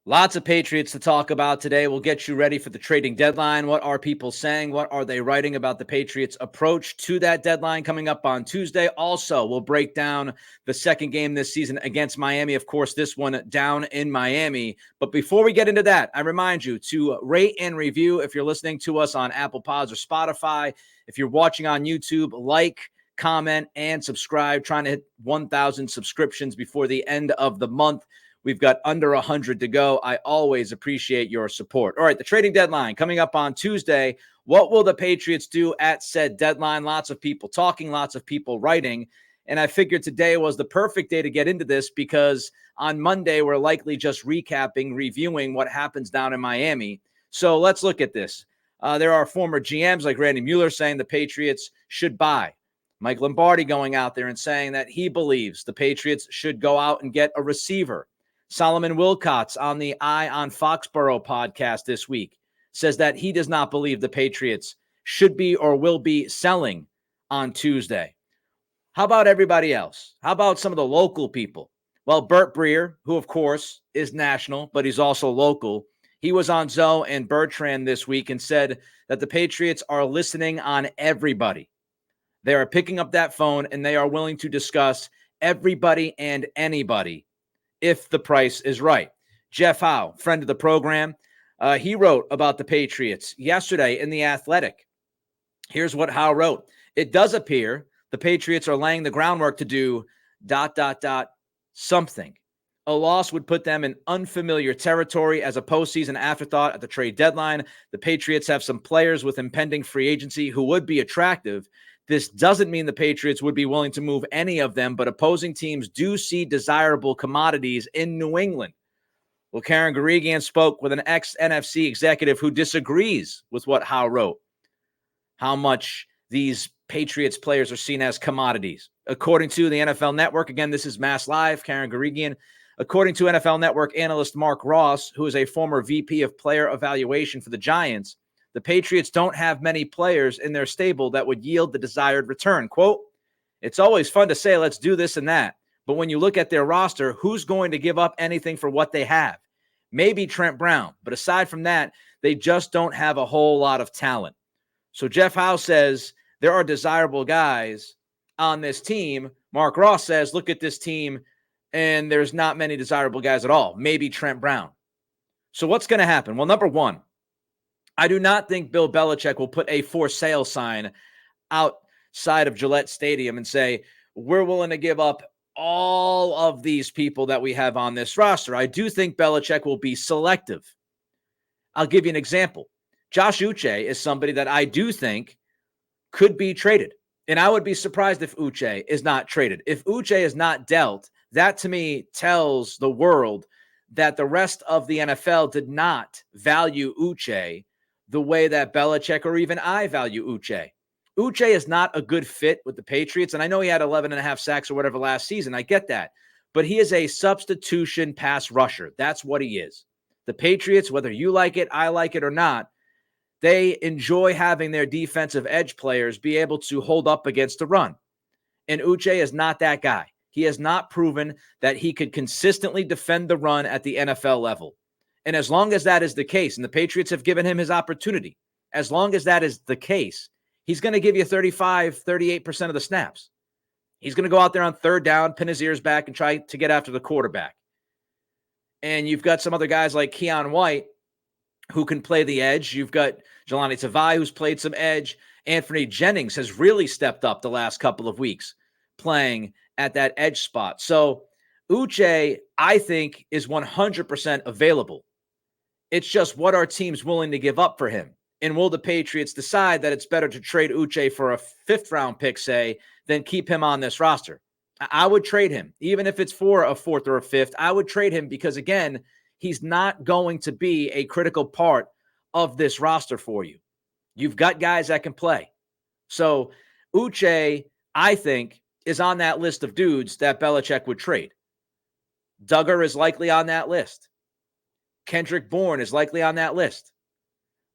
Lots of Patriots to talk about today. We'll get you ready for the trading deadline. What are people saying? What are they writing about the Patriots' approach to that deadline coming up on Tuesday? Also, we'll break down the second game this season against Miami. Of course, this one down in Miami. But before we get into that, I remind you to rate and review if you're listening to us on Apple Pods or Spotify. If you're watching on YouTube, like, comment, and subscribe. Trying to hit 1,000 subscriptions before the end of the month. We've got under 100 to go. I always appreciate your support. All right, the trading deadline coming up on Tuesday. What will the Patriots do at said deadline? Lots of people talking, lots of people writing. And I figured today was the perfect day to get into this because on Monday, we're likely just recapping, reviewing what happens down in Miami. So let's look at this. There are former GMs like Randy Mueller saying the Patriots should buy. Mike Lombardi going out there and saying that he believes the Patriots should go out and get a receiver. Solomon Wilcots on the Eye on Foxborough podcast this week says that he does not believe the Patriots should be or will be selling on Tuesday. How about everybody else? How about some of the local people? Well, Bert Breer, who of course is national, but he's also local. He was on Zoe and Bertrand this week and said that the Patriots are listening on everybody. They are picking up that phone and they are willing to discuss everybody and anybody if the price is right. Jeff Howe, friend of the program, he wrote about the Patriots yesterday in The Athletic. Here's what Howe wrote. It does appear the Patriots are laying the groundwork to do ... something. A loss would put them in unfamiliar territory as a postseason afterthought at the trade deadline. The Patriots have some players with impending free agency who would be attractive. This doesn't mean the Patriots would be willing to move any of them, but opposing teams do see desirable commodities in New England. Well, Karen Guregian spoke with an ex-NFC executive who disagrees with what Howe wrote, how much these Patriots players are seen as commodities. According to the NFL Network, again, this is Mass Live, Karen Guregian. According to NFL Network analyst Mark Ross, who is a former VP of player evaluation for the Giants, the Patriots don't have many players in their stable that would yield the desired return. Quote, it's always fun to say, let's do this and that. But when you look at their roster, who's going to give up anything for what they have? Maybe Trent Brown. But aside from that, they just don't have a whole lot of talent. So Jeff Howe says there are desirable guys on this team. Mark Ross says, look at this team, and there's not many desirable guys at all. Maybe Trent Brown. So what's going to happen? Well, number one, I do not think Bill Belichick will put a for sale sign outside of Gillette Stadium and say, we're willing to give up all of these people that we have on this roster. I do think Belichick will be selective. I'll give you an example. Josh Uche is somebody that I do think could be traded. And I would be surprised if Uche is not traded. If Uche is not dealt, that to me tells the world that the rest of the NFL did not value Uche the way that Belichick or even I value Uche. Uche is not a good fit with the Patriots, and I know he had 11 and a half sacks or whatever last season. I get that. But he is a substitution pass rusher. That's what he is. The Patriots, whether you like it, I like it or not, they enjoy having their defensive edge players be able to hold up against the run. And Uche is not that guy. He has not proven that he could consistently defend the run at the NFL level. And as long as that is the case, and the Patriots have given him his opportunity, as long as that is the case, he's going to give you 35, 38% of the snaps. He's going to go out there on third down, pin his ears back, and try to get after the quarterback. And you've got some other guys like Keon White who can play the edge. You've got Jelani Tavai, who's played some edge. Anthony Jennings has really stepped up the last couple of weeks playing at that edge spot. So Uche, I think, is 100% available. It's just what are teams willing to give up for him? And will the Patriots decide that it's better to trade Uche for a fifth-round pick, say, than keep him on this roster? I would trade him. Even if it's for a fourth or a fifth, I would trade him because, again, he's not going to be a critical part of this roster for you. You've got guys that can play. So Uche, I think, is on that list of dudes that Belichick would trade. Duggar is likely on that list. Kendrick Bourne is likely on that list.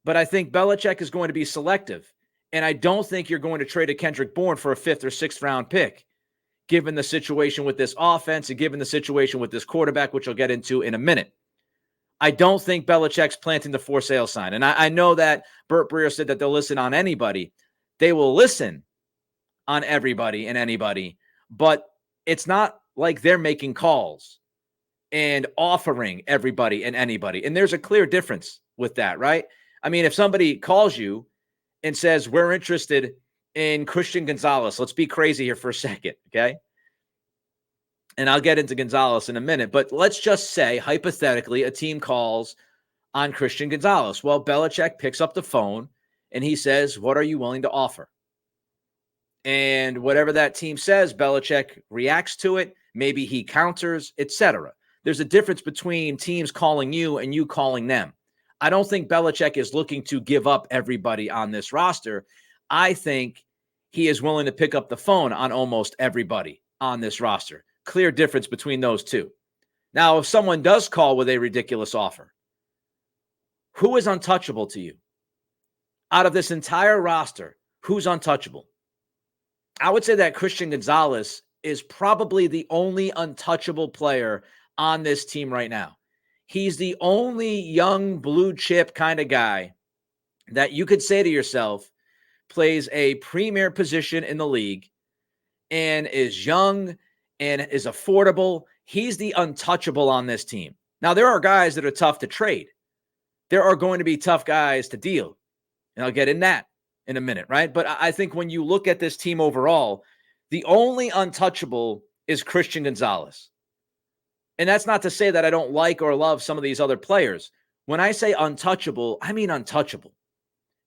But I think Belichick is going to be selective. And I don't think you're going to trade a Kendrick Bourne for a fifth or sixth round pick, given the situation with this offense and given the situation with this quarterback, which I'll get into in a minute. I don't think Belichick's planting the for sale sign. And I know that Burt Breer said that they'll listen on anybody. They will listen on everybody and anybody, but it's not like they're making calls and offering everybody and anybody. And there's a clear difference with that, right? I mean, if somebody calls you and says, we're interested in Christian Gonzalez, let's be crazy here for a second, okay? And I'll get into Gonzalez in a minute, but let's just say, hypothetically, a team calls on Christian Gonzalez. Well, Belichick picks up the phone and he says, what are you willing to offer? And whatever that team says, Belichick reacts to it. Maybe he counters, etc. There's a difference between teams calling you and you calling them. I don't think Belichick is looking to give up everybody on this roster. I think he is willing to pick up the phone on almost everybody on this roster. Clear difference between those two. Now, if someone does call with a ridiculous offer, who is untouchable to you? Out of this entire roster, who's untouchable? I would say that Christian Gonzalez is probably the only untouchable player on this team right now. He's the only young blue chip kind of guy that you could say to yourself plays a premier position in the league and is young and is affordable. He's the untouchable on this team. Now, there are guys that are tough to trade. There are going to be tough guys to deal. And I'll get in that in a minute, right? But I think when you look at this team overall, the only untouchable is Christian Gonzalez. And that's not to say that I don't like or love some of these other players. When I say untouchable, I mean untouchable.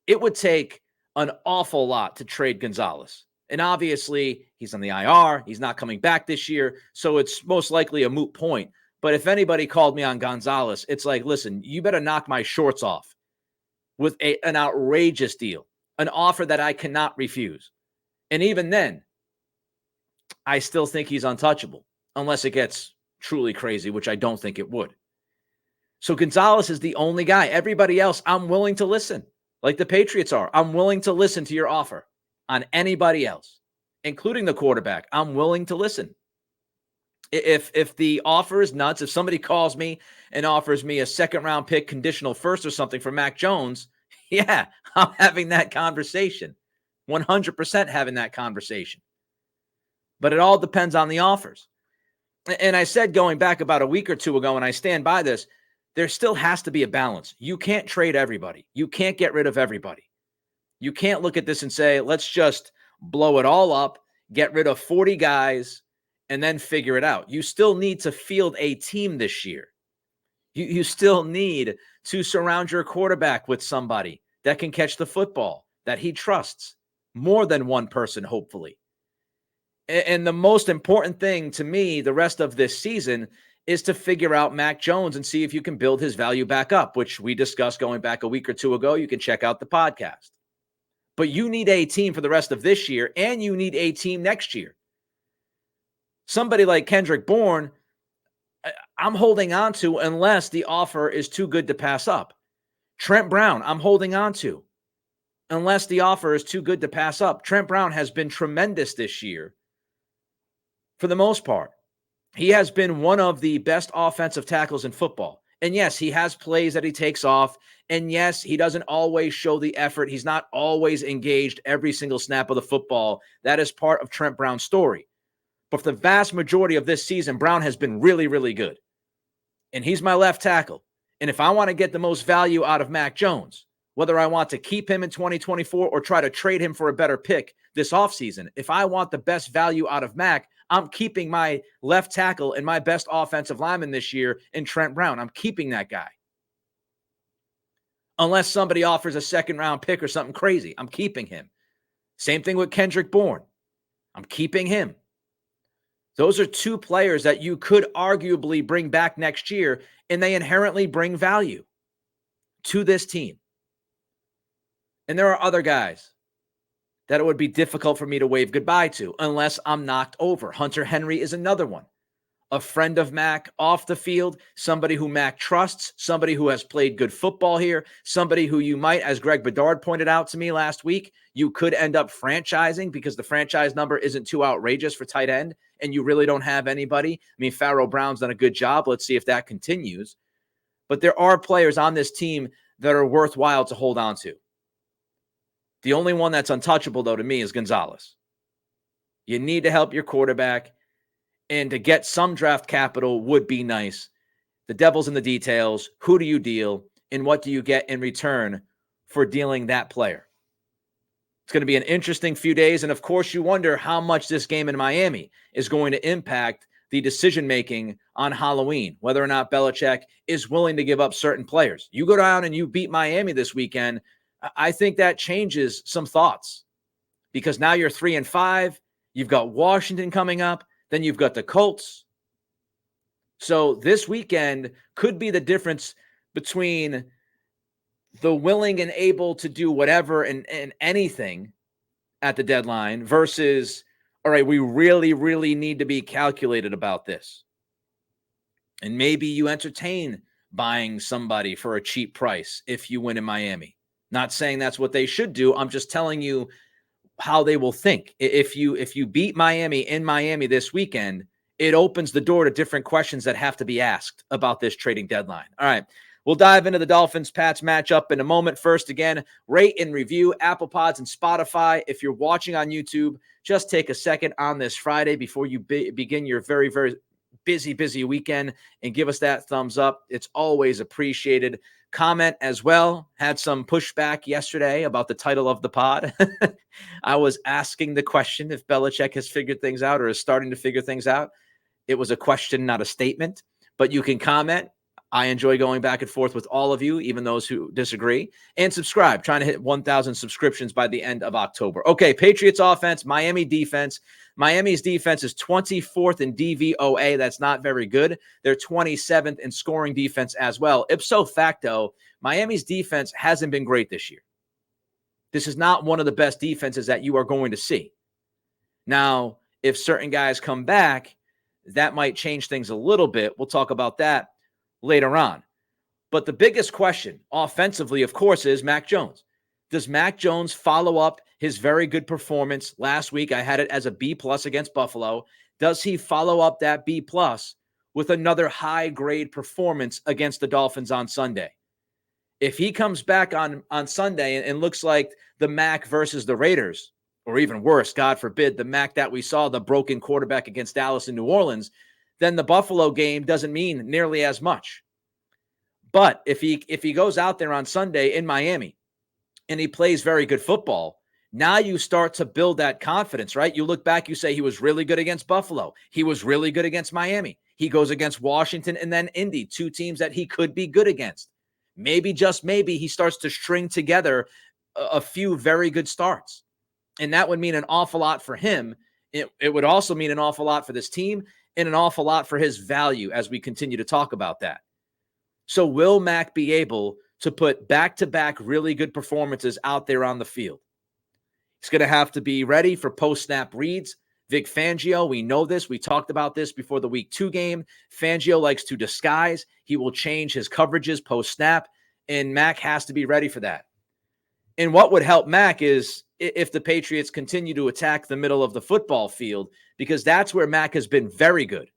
It would take an awful lot to trade Gonzalez. And obviously, he's on the IR. He's not coming back this year. So it's most likely a moot point. But if anybody called me on Gonzalez, it's like, listen, you better knock my shorts off with an outrageous deal, an offer that I cannot refuse. And even then, I still think he's untouchable, unless it gets truly crazy, which I don't think it would. So Gonzalez is the only guy. Everybody else, I'm willing to listen, like the Patriots are. I'm willing to listen to your offer on anybody else, including the quarterback. I'm willing to listen. If the offer is nuts, if somebody calls me and offers me a second-round pick, conditional first or something for Mac Jones, yeah, I'm having that conversation. 100% having that conversation. But it all depends on the offers. And I said going back about a week or two ago, and I stand by this, there still has to be a balance. You can't trade everybody. You can't get rid of everybody. You can't look at this and say, let's just blow it all up, get rid of 40 guys, and then figure it out. You still need to field a team this year. You still need to surround your quarterback with somebody that can catch the football, that he trusts. More than one person, hopefully. And the most important thing to me, the rest of this season, is to figure out Mac Jones and see if you can build his value back up, which we discussed going back a week or two ago. You can check out the podcast. But you need a team for the rest of this year, and you need a team next year. Somebody like Kendrick Bourne, I'm holding on to unless the offer is too good to pass up. Trent Brown, I'm holding on to unless the offer is too good to pass up. Trent Brown has been tremendous this year for the most part. He has been one of the best offensive tackles in football. And yes, he has plays that he takes off. And yes, he doesn't always show the effort. He's not always engaged every single snap of the football. That is part of Trent Brown's story. But for the vast majority of this season, Brown has been really, really good. And he's my left tackle. And if I want to get the most value out of Mac Jones, whether I want to keep him in 2024 or try to trade him for a better pick this offseason, if I want the best value out of Mac, I'm keeping my left tackle and my best offensive lineman this year in Trent Brown. I'm keeping that guy. Unless somebody offers a second-round pick or something crazy, I'm keeping him. Same thing with Kendrick Bourne. I'm keeping him. Those are two players that you could arguably bring back next year, and they inherently bring value to this team. And there are other guys that it would be difficult for me to wave goodbye to unless I'm knocked over. Hunter Henry is another one. A friend of Mac off the field, somebody who Mac trusts, somebody who has played good football here, somebody who you might, as Greg Bedard pointed out to me last week, you could end up franchising because the franchise number isn't too outrageous for tight end, and you really don't have anybody. I mean, Pharaoh Brown's done a good job. Let's see if that continues. but there are players on this team that are worthwhile to hold on to. The only one that's untouchable, though, to me is Gonzalez. You need to help your quarterback, and to get some draft capital would be nice. The devil's in the details. Who do you deal, and what do you get in return for dealing that player? It's going to be an interesting few days, and of course, you wonder how much this game in Miami is going to impact the decision-making on Halloween, whether or not Belichick is willing to give up certain players. You go down and you beat Miami this weekend, I think that changes some thoughts, because now you're 3-5. You've got Washington coming up. Then you've got the Colts. So this weekend could be the difference between the willing and able to do whatever and anything at the deadline versus, all right, we really, really need to be calculated about this. And maybe you entertain buying somebody for a cheap price if you win in Miami. Not saying that's what they should do. I'm just telling you how they will think. If you beat Miami in Miami this weekend, it opens the door to different questions that have to be asked about this trading deadline. All right, we'll dive into the Dolphins-Pats matchup in a moment. First, again, rate and review Apple Pods and Spotify. If you're watching on YouTube, just take a second on this Friday before you begin your very, very busy weekend and give us that thumbs up. It's always appreciated. Comment as well. Had some pushback yesterday about the title of the pod. I was asking the question if Belichick has figured things out or is starting to figure things out. It was a question, not a statement, but you can comment. I enjoy going back and forth with all of you, even those who disagree. And subscribe, trying to hit 1,000 subscriptions by the end of October. Okay, Patriots offense, Miami defense. Miami's defense is 24th in DVOA. That's not very good. They're 27th in scoring defense as well. Ipso facto, Miami's defense hasn't been great this year. This is not one of the best defenses that you are going to see. Now, if certain guys come back, that might change things a little bit. We'll talk about that later on. But the biggest question offensively, of course, is Mac Jones. Does Mac Jones follow up his very good performance last week? I had it as a B+ against Buffalo. Does he follow up that B+ with another high-grade performance against the Dolphins on Sunday? If he comes back on Sunday and looks like the Mac versus the Raiders, or even worse, God forbid, the Mac that we saw, the broken quarterback against Dallas in New Orleans, then the Buffalo game doesn't mean nearly as much. But if he goes out there on Sunday in Miami and he plays very good football, now you start to build that confidence, right? You look back, you say he was really good against Buffalo. He was really good against Miami. He goes against Washington and then Indy, two teams that he could be good against. Maybe, just maybe, he starts to string together a few very good starts. And that would mean an awful lot for him. It would also mean an awful lot for this team and an awful lot for his value as we continue to talk about that. So will Mac be able to put back-to-back really good performances out there on the field? He's going to have to be ready for post-snap reads. Vic Fangio, we know this. We talked about this before the Week 2 game. Fangio likes to disguise. He will change his coverages post-snap, and Mac has to be ready for that. And what would help Mac is if the Patriots continue to attack the middle of the football field, because that's where Mac has been very good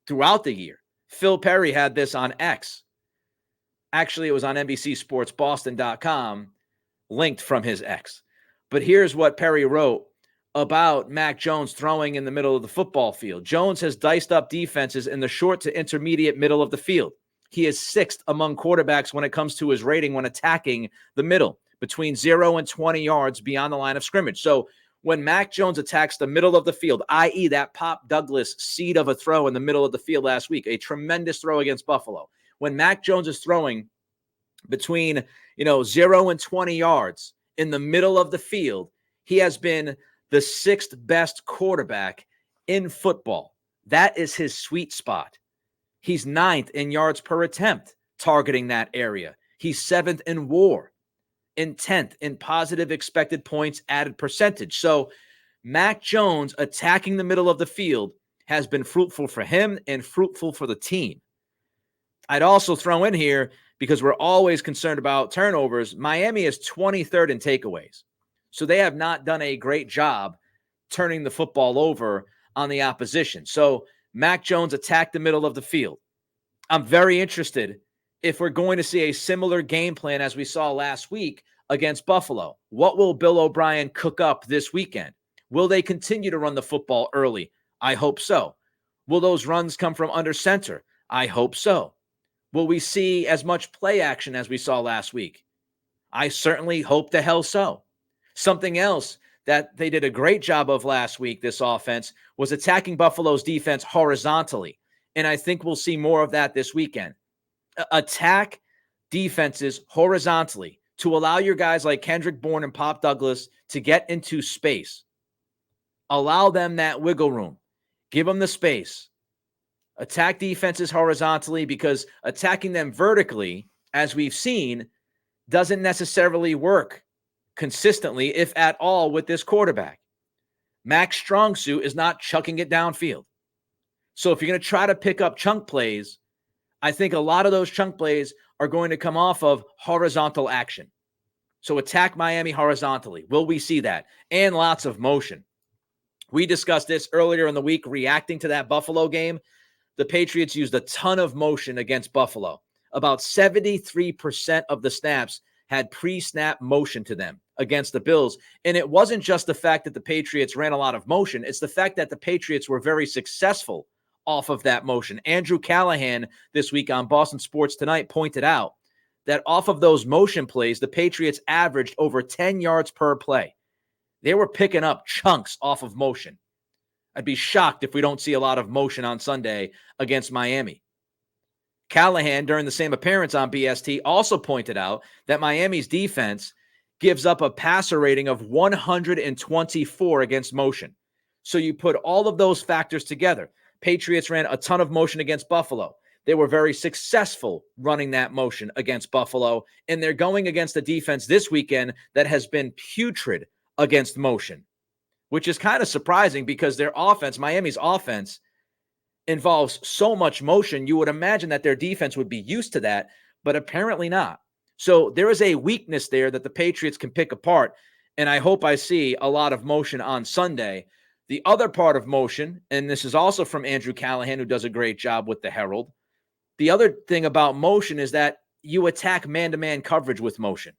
throughout the year. Phil Perry had this on X. Actually, it was on NBCSportsBoston.com, linked from his X. But here's what Perry wrote about Mac Jones throwing in the middle of the football field. Jones has diced up defenses in the short to intermediate middle of the field. He is 6th among quarterbacks when it comes to his rating when attacking the middle, between 0 and 20 yards beyond the line of scrimmage. So when Mac Jones attacks the middle of the field, i.e. that Pop Douglas seed of a throw in the middle of the field last week, a tremendous throw against Buffalo. When Mac Jones is throwing between 0 and 20 yards in the middle of the field, he has been the 6th best quarterback in football. That is his sweet spot. He's 9th in yards per attempt targeting that area. He's 7th in WAR, and 10th in positive expected points added percentage. So Mac Jones attacking the middle of the field has been fruitful for him and fruitful for the team. I'd also throw in here, because we're always concerned about turnovers, Miami is 23rd in takeaways. So they have not done a great job turning the football over on the opposition. So Mac Jones attacked the middle of the field. I'm very interested if we're going to see a similar game plan as we saw last week against Buffalo. What will Bill O'Brien cook up this weekend? Will they continue to run the football early? I hope so. Will those runs come from under center? I hope so. Will we see as much play action as we saw last week? I certainly hope the hell so. Something else that they did a great job of last week, this offense, was attacking Buffalo's defense horizontally. And I think we'll see more of that this weekend. Attack defenses horizontally to allow your guys like Kendrick Bourne and Pop Douglas to get into space. Allow them that wiggle room. Give them the space. Attack defenses horizontally, because attacking them vertically, as we've seen, doesn't necessarily work consistently, if at all, with this quarterback. Mac's strong suit is not chucking it downfield. So if you're going to try to pick up chunk plays, I think a lot of those chunk plays are going to come off of horizontal action. So attack Miami horizontally. Will we see that? And lots of motion. We discussed this earlier in the week, reacting to that Buffalo game. The Patriots used a ton of motion against Buffalo. About 73% of the snaps had pre-snap motion to them against the Bills. And it wasn't just the fact that the Patriots ran a lot of motion. It's the fact that the Patriots were very successful off of that motion. Andrew Callahan this week on Boston Sports Tonight pointed out that off of those motion plays, the Patriots averaged over 10 yards per play. They were picking up chunks off of motion. I'd be shocked if we don't see a lot of motion on Sunday against Miami. Callahan, during the same appearance on BST, also pointed out that Miami's defense gives up a passer rating of 124 against motion. So you put all of those factors together. Patriots ran a ton of motion against Buffalo. They were very successful running that motion against Buffalo, and they're going against a defense this weekend that has been putrid against motion, which is kind of surprising because their offense, Miami's offense, involves so much motion. You would imagine that their defense would be used to that, but apparently not. So there is a weakness there that the Patriots can pick apart, and I hope I see a lot of motion on Sunday. The other part of motion, and this is also from Andrew Callahan, who does a great job with the Herald. The other thing about motion is that you attack man-to-man coverage with motion.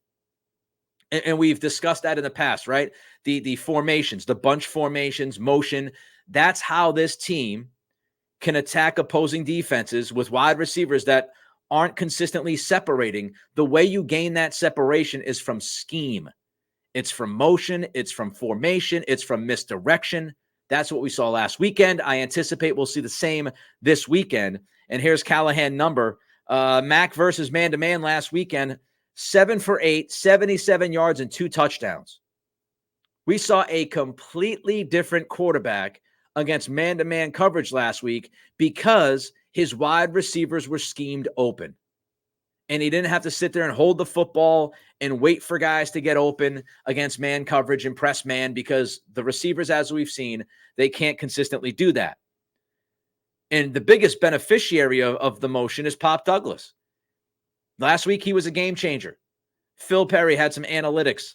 And we've discussed that in the past, right? The formations, the bunch formations, motion. That's how this team can attack opposing defenses with wide receivers that aren't consistently separating. The way you gain that separation is from scheme. It's from motion. It's from formation. It's from misdirection. That's what we saw last weekend. I anticipate we'll see the same this weekend. And here's Callahan number. Mac versus man-to-man last weekend, 7 for 8, 77 yards and 2 touchdowns. We saw a completely different quarterback against man-to-man coverage last week because his wide receivers were schemed open. And he didn't have to sit there and hold the football and wait for guys to get open against man coverage and press man, because the receivers, as we've seen, they can't consistently do that. And the biggest beneficiary of the motion is Pop Douglas. Last week, he was a game changer. Phil Perry had some analytics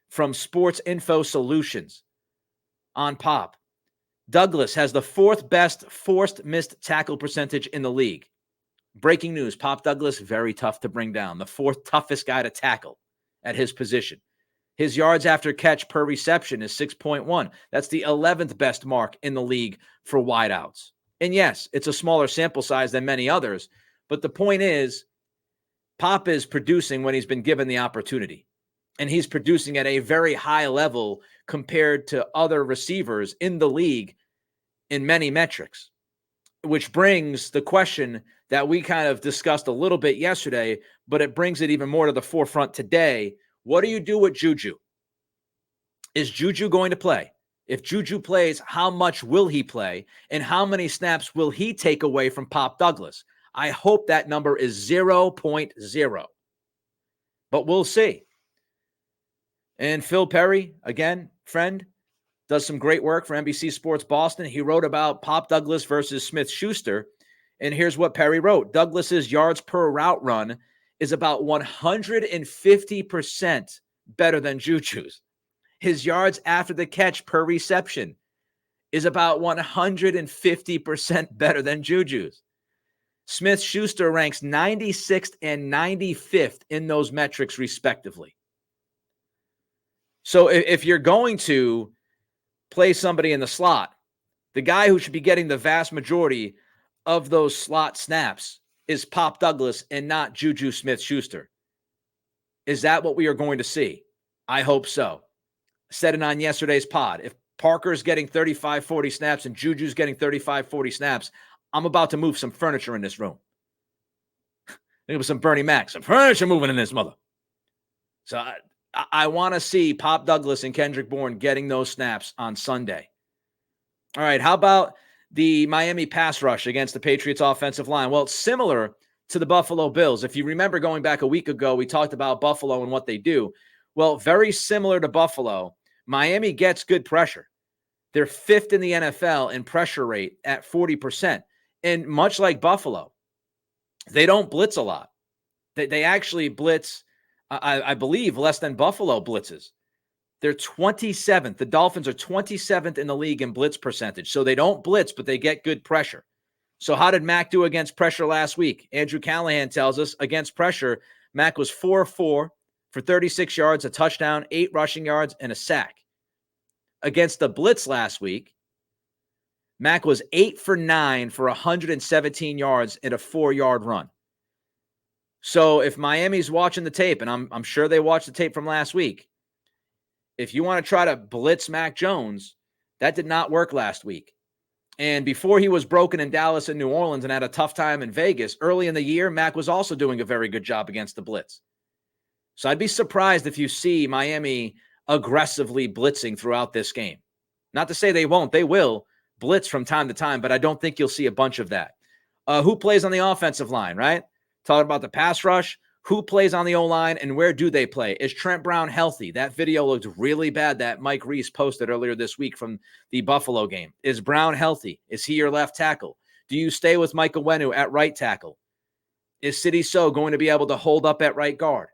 from Sports Info Solutions on Pop. Douglas has the 4th best forced missed tackle percentage in the league. Breaking news, Pop Douglas, very tough to bring down. The 4th toughest guy to tackle at his position. His yards after catch per reception is 6.1. That's the 11th best mark in the league for wideouts. And yes, it's a smaller sample size than many others, but the point is, Pop is producing when he's been given the opportunity. And he's producing at a very high level compared to other receivers in the league in many metrics, which brings the question that we kind of discussed a little bit yesterday, but it brings it even more to the forefront today. What do you do with Juju? Is Juju going to play? If Juju plays, how much will he play? And how many snaps will he take away from Pop Douglas? I hope that number is 0.0. But we'll see. And Phil Perry, again, friend, does some great work for NBC Sports Boston. He wrote about Pop Douglas versus Smith-Schuster. And here's what Perry wrote. Douglas's yards per route run is about 150% better than Juju's. His yards after the catch per reception is about 150% better than Juju's. Smith-Schuster ranks 96th and 95th in those metrics, respectively. So if you're going to play somebody in the slot, the guy who should be getting the vast majority of those slot snaps is Pop Douglas and not Juju Smith-Schuster. Is that what we are going to see? I hope so. I said it on yesterday's pod. If Parker's getting 35, 40 snaps and Juju's getting 35, 40 snaps, I'm about to move some furniture in this room. It was some Bernie Mac, some furniture moving in this mother. So I want to see Pop Douglas and Kendrick Bourne getting those snaps on Sunday. All right, how about the Miami pass rush against the Patriots offensive line? Well, it's similar to the Buffalo Bills. If you remember going back a week ago, we talked about Buffalo and what they do. Well, very similar to Buffalo, Miami gets good pressure. They're 5th in the NFL in pressure rate at 40%. And much like Buffalo, they don't blitz a lot. They actually blitz, I believe, less than Buffalo blitzes. They're 27th. The Dolphins are 27th in the league in blitz percentage. So they don't blitz, but they get good pressure. So how did Mac do against pressure last week? Andrew Callahan tells us against pressure, Mac was 4-4 for 36 yards, a touchdown, 8 rushing yards, and a sack. Against the blitz last week, Mac was 8-for-9 for 117 yards and a 4-yard run. So if Miami's watching the tape, and I'm sure they watched the tape from last week, if you want to try to blitz Mac Jones, that did not work last week. And before he was broken in Dallas and New Orleans and had a tough time in Vegas, early in the year, Mac was also doing a very good job against the blitz. So I'd be surprised if you see Miami aggressively blitzing throughout this game. Not to say they won't. They will blitz from time to time, but I don't think you'll see a bunch of that. Who plays on the offensive line, right? Talking about the pass rush. Who plays on the O-line and where do they play? Is Trent Brown healthy? That video looked really bad that Mike Reese posted earlier this week from the Buffalo game. Is Brown healthy? Is he your left tackle? Do you stay with Michael Wenu at right tackle? Is Sidney So going to be able to hold up at right guard?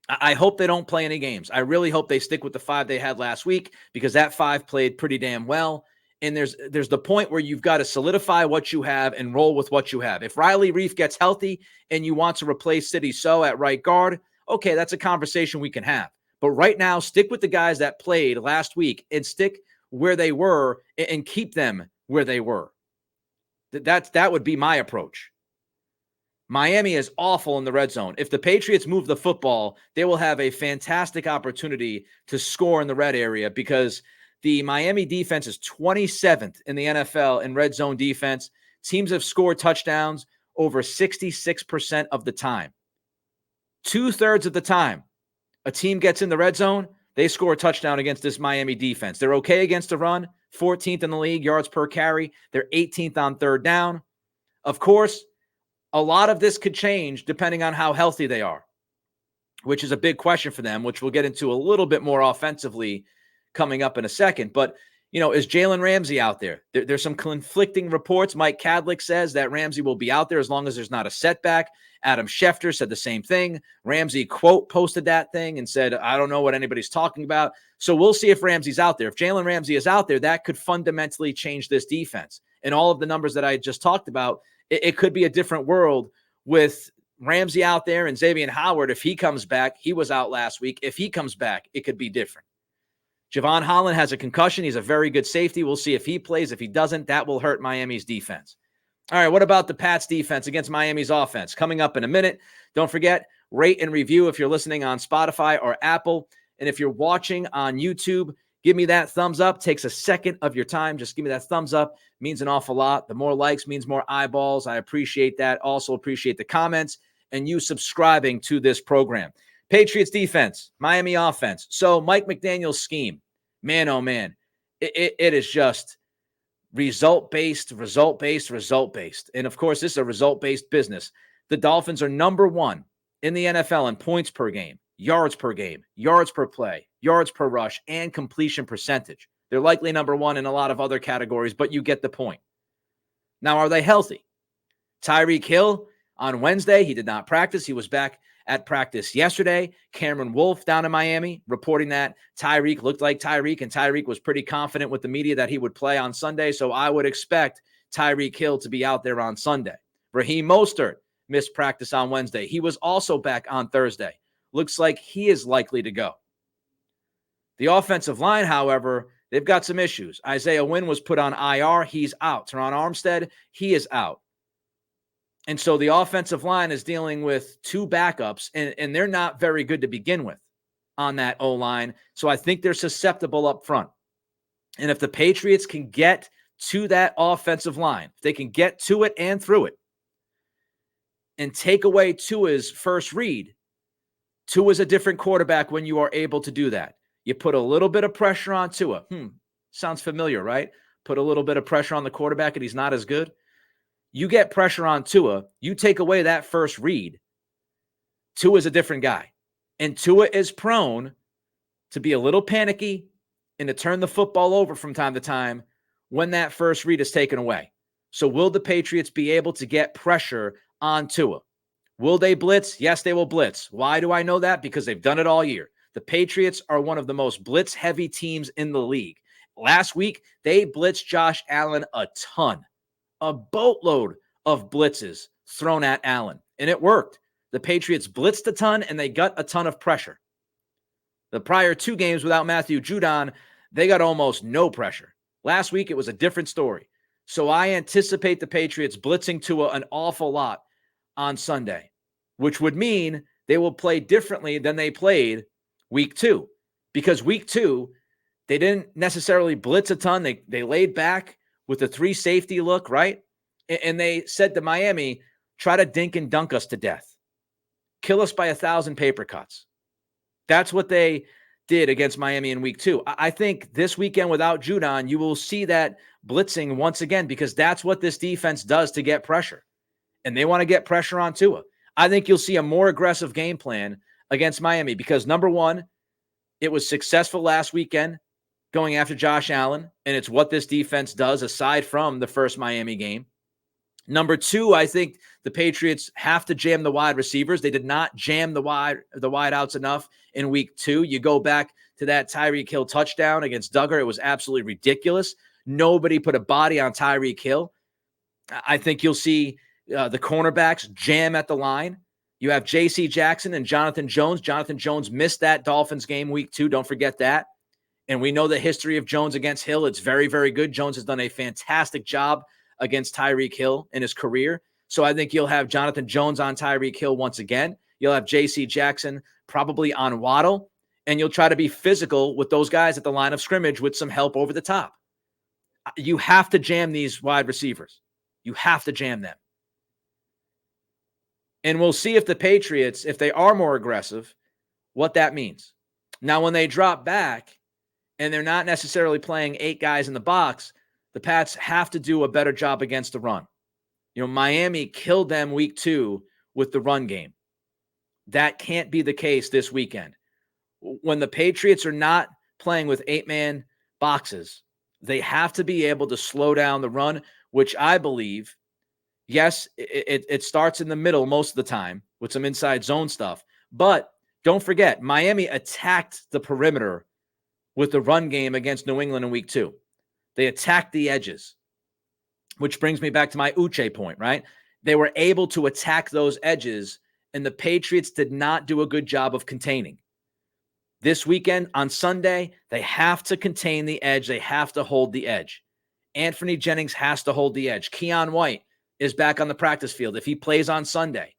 I hope they don't play any games. I really hope they stick with the 5 they had last week because that 5 played pretty damn well. And there's the point where you've got to solidify what you have and roll with what you have. If Riley Reif gets healthy and you want to replace Sidney So at right guard, okay, that's a conversation we can have. But right now, stick with the guys that played last week and stick where they were and keep them where they were. That would be my approach. Miami is awful in the red zone. If the Patriots move the football, they will have a fantastic opportunity to score in the red area because the Miami defense is 27th in the NFL in red zone defense. Teams have scored touchdowns over 66% of the time. 2/3 of the time a team gets in the red zone, they score a touchdown against this Miami defense. They're okay against the run, 14th in the league, yards per carry. They're 18th on third down. Of course, a lot of this could change depending on how healthy they are, which is a big question for them, which we'll get into a little bit more offensively coming up in a second. But, is Jalen Ramsey out there? There's some conflicting reports. Mike Kadlick says that Ramsey will be out there as long as there's not a setback. Adam Schefter said the same thing. Ramsey, quote, posted that thing and said, I don't know what anybody's talking about. So we'll see if Ramsey's out there. If Jalen Ramsey is out there, that could fundamentally change this defense. And all of the numbers that I just talked about, it could be a different world with Ramsey out there and Xavier Howard. If he comes back, he was out last week. If he comes back, it could be different. Javon Holland has a concussion. He's a very good safety. We'll see if he plays. If he doesn't, that will hurt Miami's defense. All right, what about the Pats defense against Miami's offense? Coming up in a minute. Don't forget, rate and review if you're listening on Spotify or Apple. And if you're watching on YouTube, give me that thumbs up. Takes a second of your time. Just give me that thumbs up. Means an awful lot. The more likes means more eyeballs. I appreciate that. Also appreciate the comments and you subscribing to this program. Patriots defense, Miami offense. So Mike McDaniel's scheme, man, oh man, it is just result-based. And of course, this is a result-based business. The Dolphins are number 1 in the NFL in points per game, yards per play, yards per rush, and completion percentage. They're likely number 1 in a lot of other categories, but you get the point. Now, are they healthy? Tyreek Hill on Wednesday, he did not practice. He was back at practice yesterday. Cameron Wolfe down in Miami reporting that Tyreek looked like Tyreek, and Tyreek was pretty confident with the media that he would play on Sunday. So I would expect Tyreek Hill to be out there on Sunday. Raheem Mostert missed practice on Wednesday. He was also back on Thursday. Looks like he is likely to go. The offensive line, however, they've got some issues. Isaiah Wynn was put on IR. He's out. Teron Armstead, he is out. And so the offensive line is dealing with two backups, and they're not very good to begin with on that O-line. So I think they're susceptible up front. And if the Patriots can get to that offensive line, if they can get to it and through it, and take away Tua's first read, Tua's a different quarterback when you are able to do that. You put a little bit of pressure on Tua. Sounds familiar, right? Put a little bit of pressure on the quarterback and he's not as good. You get pressure on Tua, you take away that first read, Tua's a different guy. And Tua is prone to be a little panicky and to turn the football over from time to time when that first read is taken away. So will the Patriots be able to get pressure on Tua? Will they blitz? Yes, they will blitz. Why do I know that? Because they've done it all year. The Patriots are one of the most blitz-heavy teams in the league. Last week, they blitzed Josh Allen a ton. A boatload of blitzes thrown at Allen, and it worked. The Patriots blitzed a ton, and they got a ton of pressure. The prior two games without Matthew Judon, they got almost no pressure. Last week, it was a different story. So I anticipate the Patriots blitzing Tua an awful lot on Sunday, which would mean they will play differently than they played week 2. Because week 2, they didn't necessarily blitz a ton. They laid back with a 3 safety look, right? And they said to Miami, try to dink and dunk us to death. Kill us by 1,000 paper cuts. That's what they did against Miami in week 2. I think this weekend without Judon, you will see that blitzing once again because that's what this defense does to get pressure. And they want to get pressure on Tua. I think you'll see a more aggressive game plan against Miami because, number one, it was successful last weekend going after Josh Allen, and it's what this defense does aside from the first Miami game. Number 2, I think the Patriots have to jam the wide receivers. They did not jam the wide outs enough in week 2. You go back to that Tyreek Hill touchdown against Duggar. It was absolutely ridiculous. Nobody put a body on Tyreek Hill. I think you'll see the cornerbacks jam at the line. You have J.C. Jackson and Jonathan Jones. Jonathan Jones missed that Dolphins game week 2. Don't forget that. And we know the history of Jones against Hill. It's very, very good. Jones has done a fantastic job against Tyreek Hill in his career. So I think you'll have Jonathan Jones on Tyreek Hill once again. You'll have J.C. Jackson probably on Waddle. And you'll try to be physical with those guys at the line of scrimmage with some help over the top. You have to jam these wide receivers. You have to jam them. And we'll see if the Patriots, if they are more aggressive, what that means. Now, when they drop back and they're not necessarily playing 8 guys in the box, the Pats have to do a better job against the run. You know, Miami killed them week 2 with the run game. That can't be the case this weekend. When the Patriots are not playing with 8-man boxes, they have to be able to slow down the run, which I believe, yes, it starts in the middle most of the time with some inside zone stuff. But don't forget, Miami attacked the perimeter with the run game against New England in week 2. They attacked the edges, which brings me back to my Uche point, right? They were able to attack those edges, and the Patriots did not do a good job of containing. This weekend on Sunday, they have to contain the edge. They have to hold the edge. Anthony Jennings has to hold the edge. Keon White is back on the practice field. If he plays on Sunday,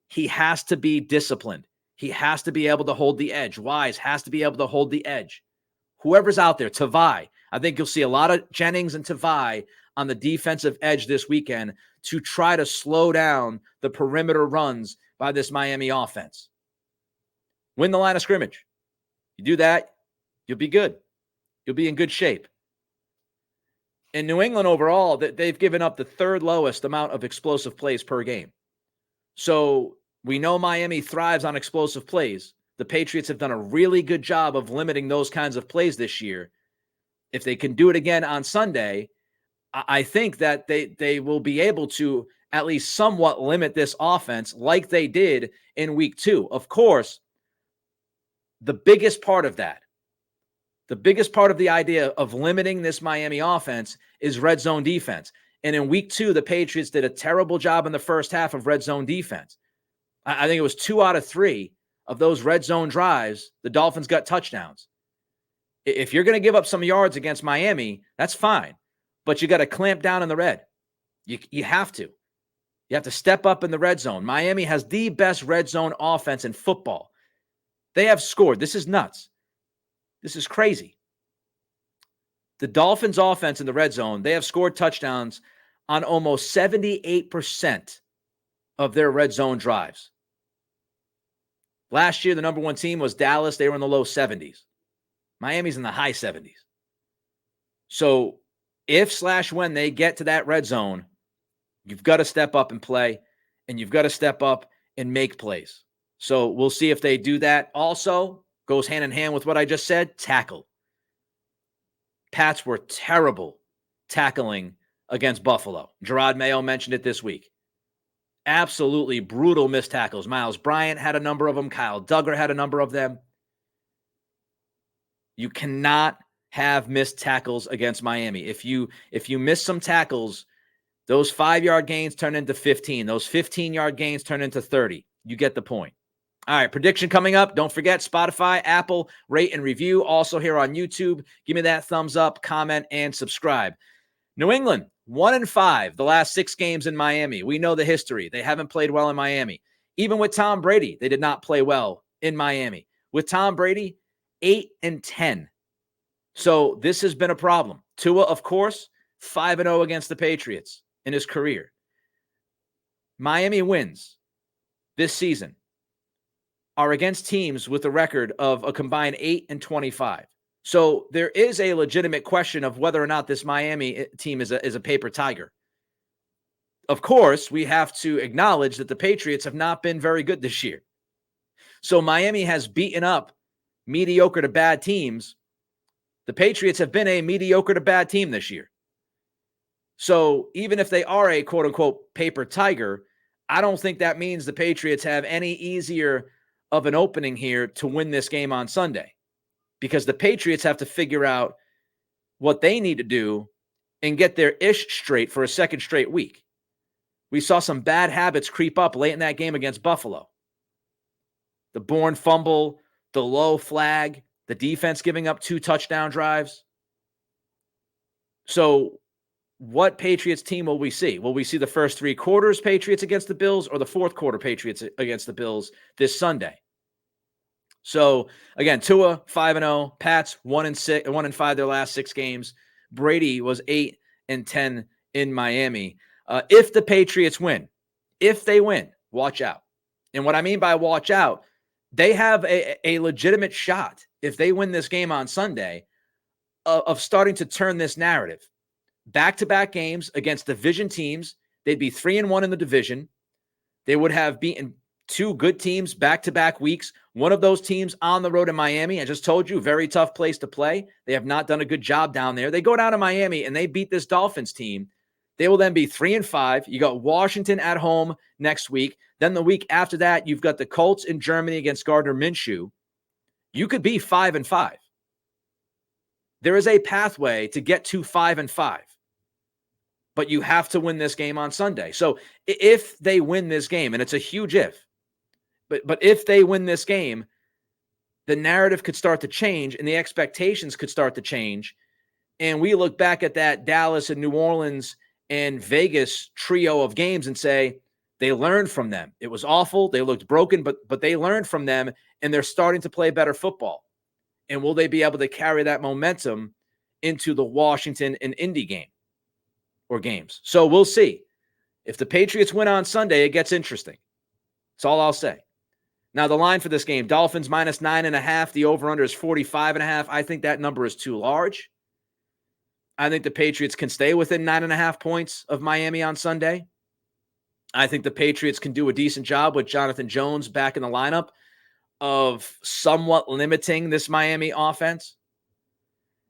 he has to be disciplined. He has to be able to hold the edge. Wise has to be able to hold the edge. Whoever's out there, Tavai, I think you'll see a lot of Jennings and Tavai on the defensive edge this weekend to try to slow down the perimeter runs by this Miami offense. Win the line of scrimmage. You do that, you'll be good. You'll be in good shape. In New England overall, they've given up the 3rd lowest amount of explosive plays per game. So we know Miami thrives on explosive plays. The Patriots have done a really good job of limiting those kinds of plays this year. If they can do it again on Sunday, I think that they will be able to at least somewhat limit this offense like they did in week 2. Of course, the biggest part of that, the biggest part of the idea of limiting this Miami offense is red zone defense. And in week 2, the Patriots did a terrible job in the first half of red zone defense. I think it was 2 out of 3 of those red zone drives, the Dolphins got touchdowns. If you're going to give up some yards against Miami, that's fine. But you got to clamp down in the red. You have to. You have to step up in the red zone. Miami has the best red zone offense in football. They have scored. This is nuts. This is crazy. The Dolphins offense in the red zone, they have scored touchdowns on almost 78% of their red zone drives. Last year, the number 1 team was Dallas. They were in the low 70s. Miami's in the high 70s. So if/when they get to that red zone, you've got to step up and play, and you've got to step up and make plays. So we'll see if they do that. Also, goes hand in hand with what I just said, tackle. Pats were terrible tackling against Buffalo. Gerard Mayo mentioned it this week. Absolutely brutal missed tackles. Miles Bryant had a number of them. Kyle Duggar had a number of them. You cannot have missed tackles against Miami. If you miss some tackles, those 5-yard gains turn into 15. Those 15-yard gains turn into 30. You get the point. All right, prediction coming up. Don't forget, Spotify, Apple, rate and review. Also here on YouTube. Give me that thumbs up, comment, and subscribe. New England, 1-5 the last 6 games in Miami. We know the history. They haven't played well in Miami. Even with Tom Brady, they did not play well in Miami. With Tom Brady, 8-10. So this has been a problem. Tua, of course, 5-0 against the Patriots in his career. Miami wins this season are against teams with a record of a combined 8-25. So there is a legitimate question of whether or not this Miami team is a paper tiger. Of course, we have to acknowledge that the Patriots have not been very good this year. So Miami has beaten up mediocre to bad teams. The Patriots have been a mediocre to bad team this year. So even if they are a quote-unquote paper tiger, I don't think that means the Patriots have any easier of an opening here to win this game on Sunday, because the Patriots have to figure out what they need to do and get their ish straight for a second straight week. We saw some bad habits creep up late in that game against Buffalo. The Bourne fumble, the low flag, the defense giving up 2 touchdown drives. So what Patriots team will we see? Will we see the first 3 quarters Patriots against the Bills, or the fourth quarter Patriots against the Bills this Sunday? So again, Tua 5-0, Pats 1-5 their last 6 games. Brady was 8-10 in Miami. If the Patriots win, if they win, watch out. And what I mean by watch out, they have a legitimate shot, if they win this game on Sunday, of starting to turn this narrative. Back-to-back games against division teams. They'd be 3-1 in the division. They would have beaten 2 good teams back-to-back weeks. One of those teams on the road in Miami. I just told you, very tough place to play. They have not done a good job down there. They go down to Miami and they beat this Dolphins team. They will then be 3-5. You got Washington at home next week. Then the week after that, you've got the Colts in Germany against Gardner Minshew. You could be 5-5. There is a pathway to get to 5-5. But you have to win this game on Sunday. So if they win this game, and it's a huge if, but if they win this game, the narrative could start to change and the expectations could start to change. And we look back at that Dallas and New Orleans and Vegas trio of games and say, they learned from them. It was awful. They looked broken, but they learned from them and they're starting to play better football. And will they be able to carry that momentum into the Washington and Indy game or games? So we'll see. If the Patriots win on Sunday, it gets interesting. That's all I'll say. Now, the line for this game, Dolphins minus 9.5. The over-under is 45.5. I think that number is too large. I think the Patriots can stay within 9.5 points of Miami on Sunday. I think the Patriots can do a decent job with Jonathan Jones back in the lineup of somewhat limiting this Miami offense.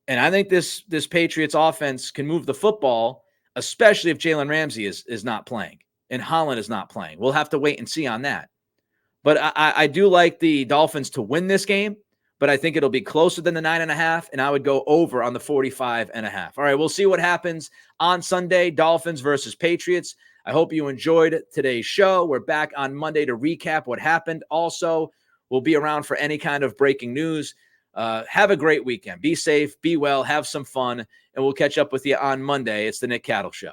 And I think this Patriots offense can move the football, especially if Jalen Ramsey is not playing and Holland is not playing. We'll have to wait and see on that. But I do like the Dolphins to win this game, but I think it'll be closer than the 9.5, and I would go over on the 45.5. All right, we'll see what happens on Sunday, Dolphins versus Patriots. I hope you enjoyed today's show. We're back on Monday to recap what happened. Also, we'll be around for any kind of breaking news. Have a great weekend. Be safe, be well, have some fun, and we'll catch up with you on Monday. It's the Nick Cattle Show.